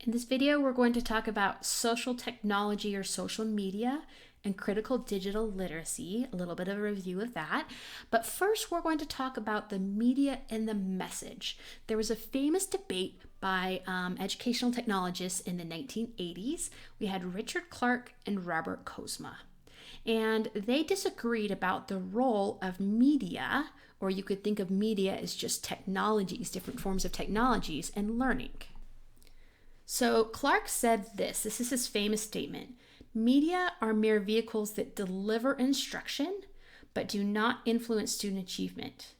In this video, we're going to talk about social technology or social media and critical digital literacy, a little bit of a review of that. But first, we're going to talk about the media and the message. There was a famous debate by educational technologists in the 1980s. We had Richard Clark and Robert Kozma. And they disagreed about the role of media, or you could think of media as just technologies, different forms of technologies, and learning. So Clark said this is his famous statement: media are mere vehicles that deliver instruction, but do not influence student achievement,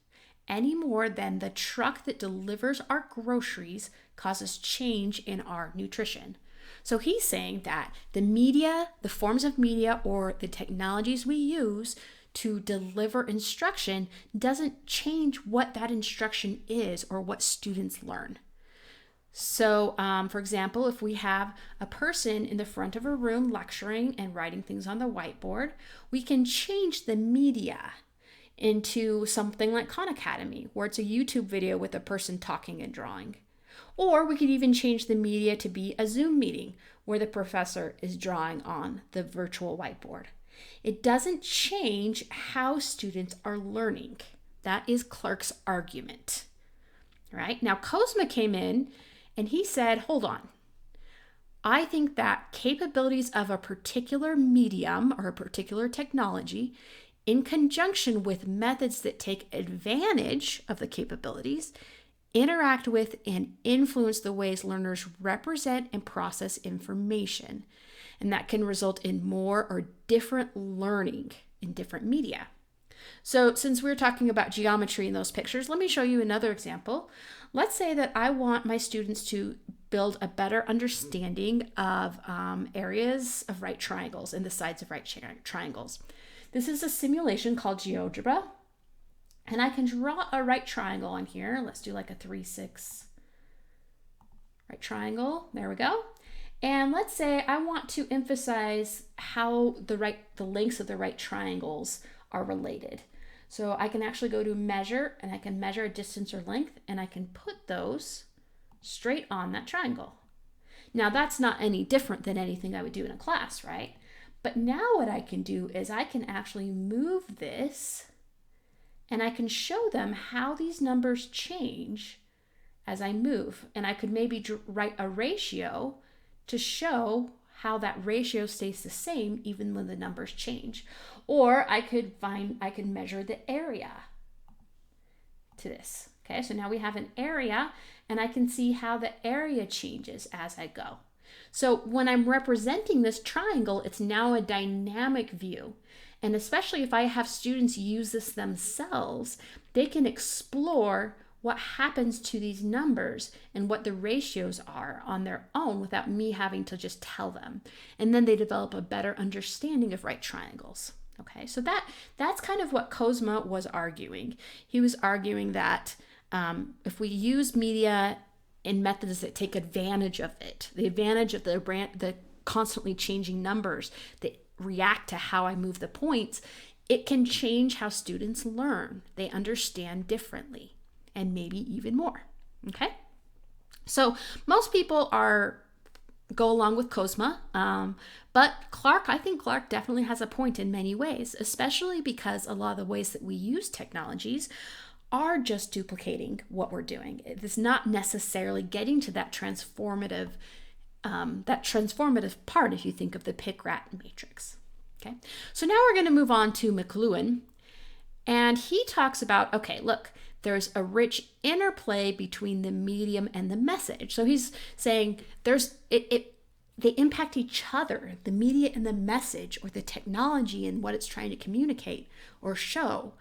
any more than the truck that delivers our groceries causes change in our nutrition. So he's saying that the media, the forms of media, or the technologies we use to deliver instruction doesn't change what that instruction is or what students learn. So, for example, if we have a person in the front of a room lecturing and writing things on the whiteboard, we can change the media into something like Khan Academy, where it's a YouTube video with a person talking and drawing. Or we could even change the media to be a Zoom meeting where the professor is drawing on the virtual whiteboard. It doesn't change how students are learning. That is Clark's argument. Right? Now, Kozma came in and he said, hold on. I think that capabilities of a particular medium or a particular technology, in conjunction with methods that take advantage of the capabilities, interact with and influence the ways learners represent and process information. And that can result in more or different learning in different media. So since we're talking about geometry in those pictures, let me show you another example. Let's say that I want my students to build a better understanding of areas of right triangles and the sides of right triangles. This is a simulation called GeoGebra. And I can draw a right triangle on here. Let's do like a 3-6 right triangle. There we go. And let's say I want to emphasize how the lengths of the right triangles are related. So I can actually go to measure and I can measure a distance or length and I can put those straight on that triangle. Now that's not any different than anything I would do in a class, right? But now what I can do is I can actually move this and I can show them how these numbers change as I move. And I could maybe write a ratio to show how that ratio stays the same even when the numbers change. Or I could measure the area to this. Okay, so now we have an area and I can see how the area changes as I go. So when I'm representing this triangle, it's now a dynamic view. And especially if I have students use this themselves, they can explore what happens to these numbers and what the ratios are on their own without me having to just tell them. And then they develop a better understanding of right triangles. Okay, so that's kind of what Kozma was arguing. He was arguing that if we use media in methods that take advantage of it, the advantage of the constantly changing numbers that react to how I move the points, it can change how students learn. They understand differently and maybe even more. Okay? So most people go along with Kozma, but I think Clark definitely has a point in many ways, especially because a lot of the ways that we use technologies are just duplicating what we're doing. It's not necessarily getting to that transformative part if you think of the Pick-Rat matrix. Okay, so now we're going to move on to McLuhan, and he talks about, okay, look, there's a rich interplay between the medium and the message. So he's saying they impact each other, the media and the message, or the technology and what it's trying to communicate or show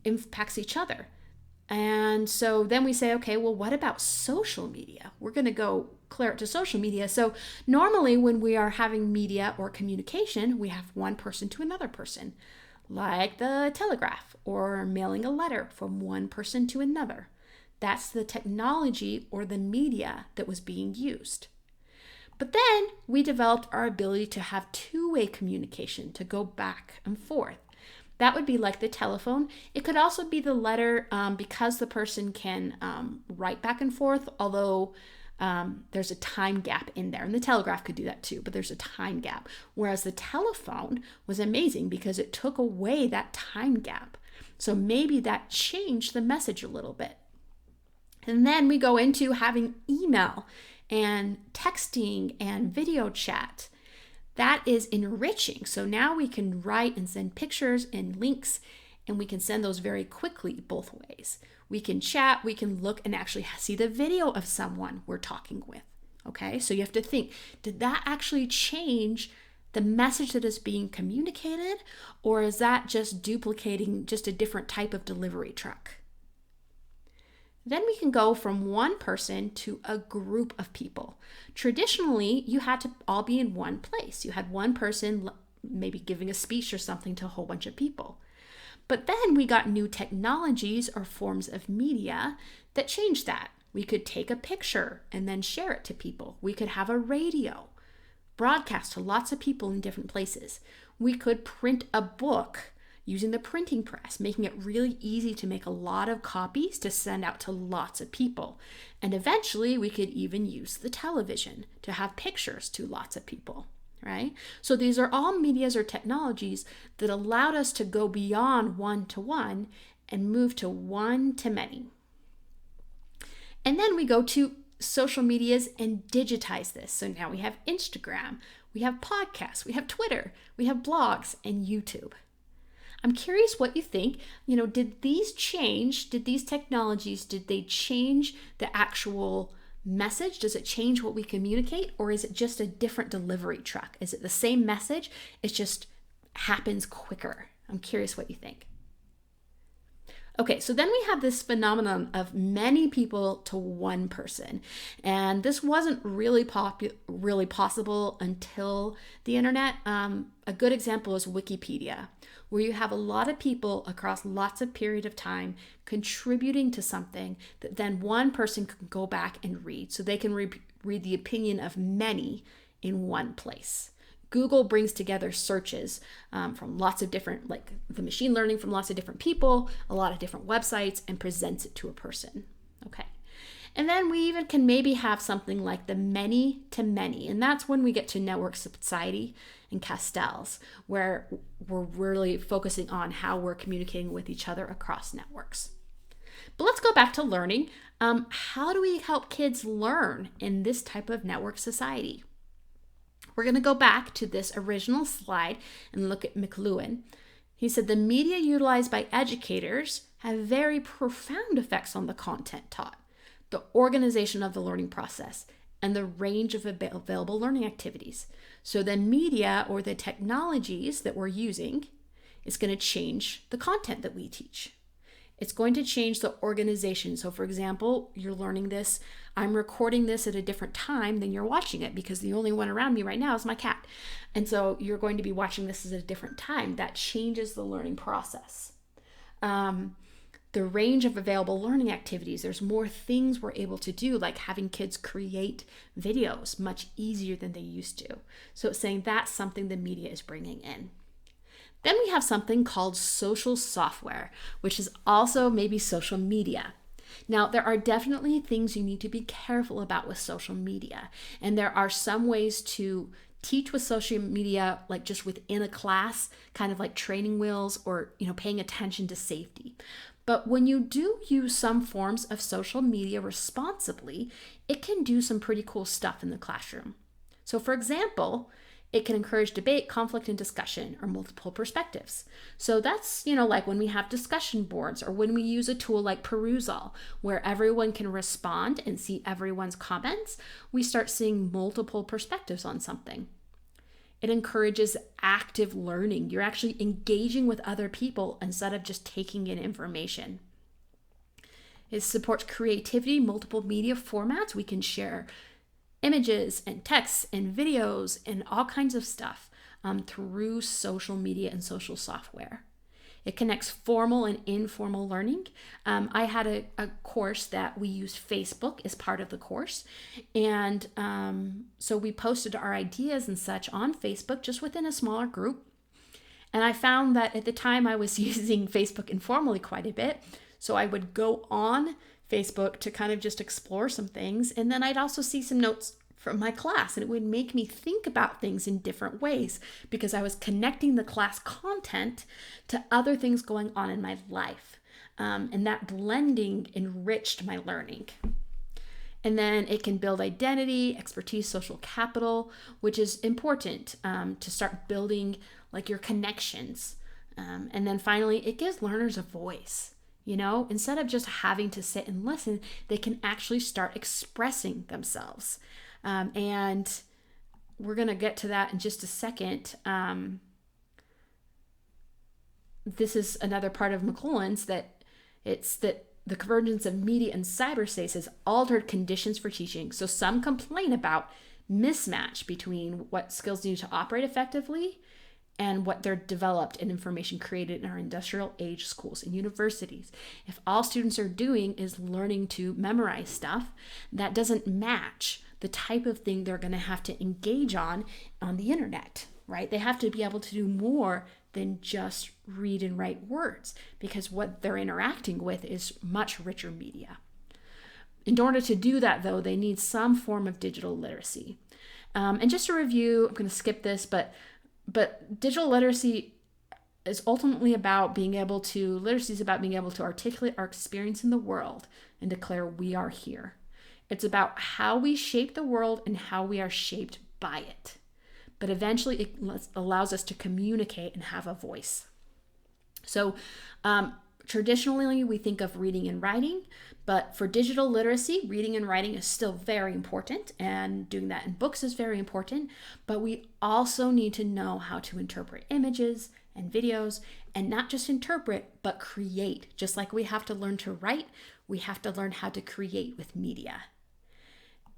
impacts each other. And so then we say, okay, well, what about social media? We're going to go clear it to social media. So normally when we are having media or communication, we have one person to another person, like the telegraph or mailing a letter from one person to another. That's the technology or the media that was being used. But then we developed our ability to have two-way communication, to go back and forth. That would be like the telephone. It could also be the letter because the person can write back and forth, although there's a time gap in there. And the telegraph could do that too, but there's a time gap. Whereas the telephone was amazing because it took away that time gap. So maybe that changed the message a little bit. And then we go into having email and texting and video chat. That is enriching. So now we can write and send pictures and links, and we can send those very quickly both ways. We can chat, we can look and actually see the video of someone we're talking with. Okay, so you have to think, did that actually change the message that is being communicated, or is that just duplicating just a different type of delivery truck? Then we can go from one person to a group of people. Traditionally, you had to all be in one place. You had one person maybe giving a speech or something to a whole bunch of people. But then we got new technologies or forms of media that changed that. We could take a picture and then share it to people. We could have a radio, broadcast to lots of people in different places. We could print a book using the printing press, making it really easy to make a lot of copies to send out to lots of people. And eventually we could even use the television to have pictures to lots of people, right? So these are all medias or technologies that allowed us to go beyond one-to-one and move to one-to-many. And then we go to social medias and digitize this. So now we have Instagram, we have podcasts, we have Twitter, we have blogs, and YouTube. I'm curious what you think. Did these technologies, did they change the actual message? Does it change what we communicate, or is it just a different delivery truck? Is it the same message? It just happens quicker. I'm curious what you think. Okay, so then we have this phenomenon of many people to one person. And this wasn't really possible until the internet. A good example is Wikipedia, where you have a lot of people across lots of period of time contributing to something that then one person can go back and read. So they can read the opinion of many in one place. Google brings together searches from lots of different, like the machine learning from lots of different people, a lot of different websites, and presents it to a person. Okay. And then we even can maybe have something like the many to many. And that's when we get to network society and Castells, where we're really focusing on how we're communicating with each other across networks. But let's go back to learning. How do we help kids learn in this type of network society? We're going to go back to this original slide and look at McLuhan. He said the media utilized by educators have very profound effects on the content taught, the organization of the learning process, and the range of available learning activities. So the media or the technologies that we're using is going to change the content that we teach. It's going to change the organization. So for example, you're learning this, I'm recording this at a different time than you're watching it because the only one around me right now is my cat. And so you're going to be watching this at a different time. That changes the learning process. The range of available learning activities, there's more things we're able to do, like having kids create videos much easier than they used to. So it's saying that's something the media is bringing in. Then we have something called social software, which is also maybe social media. Now, there are definitely things you need to be careful about with social media. And there are some ways to teach with social media, like just within a class, kind of like training wheels or, paying attention to safety. But when you do use some forms of social media responsibly, it can do some pretty cool stuff in the classroom. So for example, it can encourage debate, conflict, and discussion, or multiple perspectives. So that's, like when we have discussion boards or when we use a tool like Perusall, where everyone can respond and see everyone's comments, we start seeing multiple perspectives on something. It encourages active learning. You're actually engaging with other people instead of just taking in information. It supports creativity, multiple media formats. We can share images and texts and videos and all kinds of stuff through social media and social software. It connects formal and informal learning. I had a course that we used Facebook as part of the course. And so we posted our ideas and such on Facebook just within a smaller group. And I found that at the time I was using Facebook informally quite a bit. So I would go on Facebook to kind of just explore some things. And then I'd also see some notes from my class, and it would make me think about things in different ways because I was connecting the class content to other things going on in my life. And that blending enriched my learning. And then it can build identity, expertise, social capital, which is important to start building like your connections. And then finally, it gives learners a voice. Instead of just having to sit and listen, they can actually start expressing themselves. And we're going to get to that in just a second. This is another part of McLuhan's that it's that the convergence of media and cyberspace has altered conditions for teaching. So some complain about mismatch between what skills need to operate effectively and what they're developed in information created in our industrial age schools and universities. If all students are doing is learning to memorize stuff, that doesn't match the type of thing they're going to have to engage on the internet, right? They have to be able to do more than just read and write words because what they're interacting with is much richer media. In order to do that, though, they need some form of digital literacy. And just to review, I'm going to skip this, but digital literacy is ultimately about literacy is about being able to articulate our experience in the world and declare we are here. It's about how we shape the world and how we are shaped by it. But eventually it allows us to communicate and have a voice. So traditionally we think of reading and writing, but for digital literacy, reading and writing is still very important, and doing that in books is very important. But we also need to know how to interpret images and videos, and not just interpret, but create. Just like we have to learn to write, we have to learn how to create with media.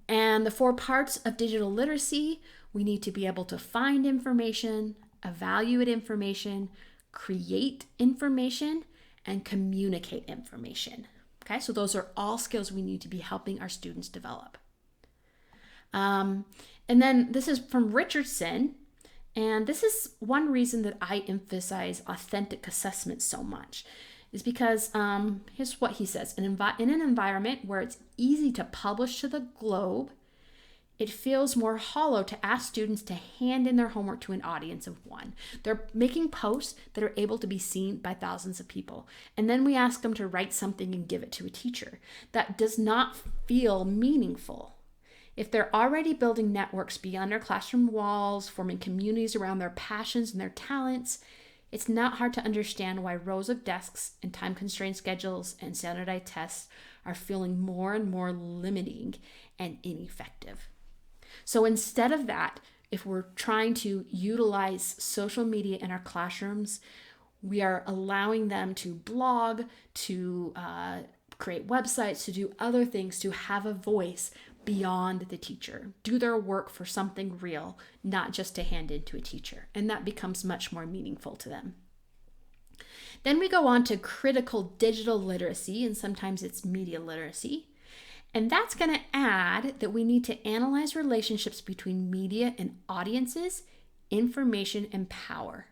And the 4 parts of digital literacy: we need to be able to find information, evaluate information, create information, and communicate information. Okay, so those are all skills we need to be helping our students develop. And then this is from Richardson, and this is one reason that I emphasize authentic assessment so much, is because here's what he says: in an environment where it's easy to publish to the globe, it feels more hollow to ask students to hand in their homework to an audience of one. They're making posts that are able to be seen by thousands of people. And then we ask them to write something and give it to a teacher. That does not feel meaningful. If they're already building networks beyond their classroom walls, forming communities around their passions and their talents, it's not hard to understand why rows of desks and time-constrained schedules and standardized tests are feeling more and more limiting and ineffective. So instead of that, if we're trying to utilize social media in our classrooms, we are allowing them to blog, to create websites, to do other things, to have a voice beyond the teacher, do their work for something real, not just to hand in to a teacher. And that becomes much more meaningful to them. Then we go on to critical digital literacy, and sometimes it's media literacy. And that's going to add that we need to analyze relationships between media and audiences, information, and power.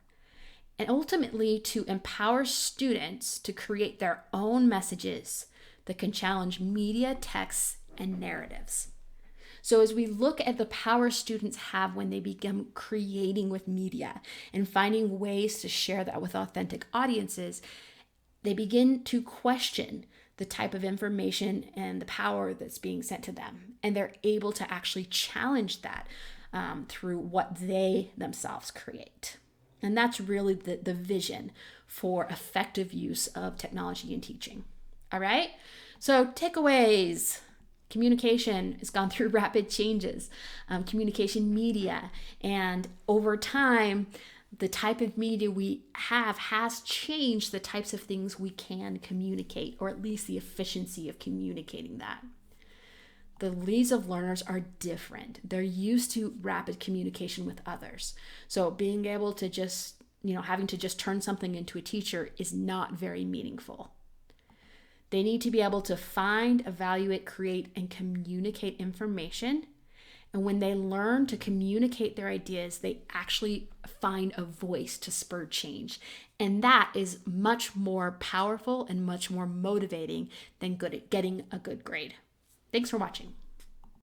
And ultimately to empower students to create their own messages that can challenge media, texts, and narratives. So as we look at the power students have when they begin creating with media and finding ways to share that with authentic audiences, they begin to question the type of information and the power that's being sent to them. And they're able to actually challenge that through what they themselves create. And that's really the vision for effective use of technology in teaching. All right, so takeaways. Communication has gone through rapid changes, communication media, and over time, the type of media we have has changed the types of things we can communicate, or at least the efficiency of communicating that. The needs of learners are different. They're used to rapid communication with others. So being able to just, having to just turn something into a teacher is not very meaningful. They need to be able to find, evaluate, create, and communicate information. And when they learn to communicate their ideas, they actually find a voice to spur change. And that is much more powerful and much more motivating than getting a good grade. Thanks for watching.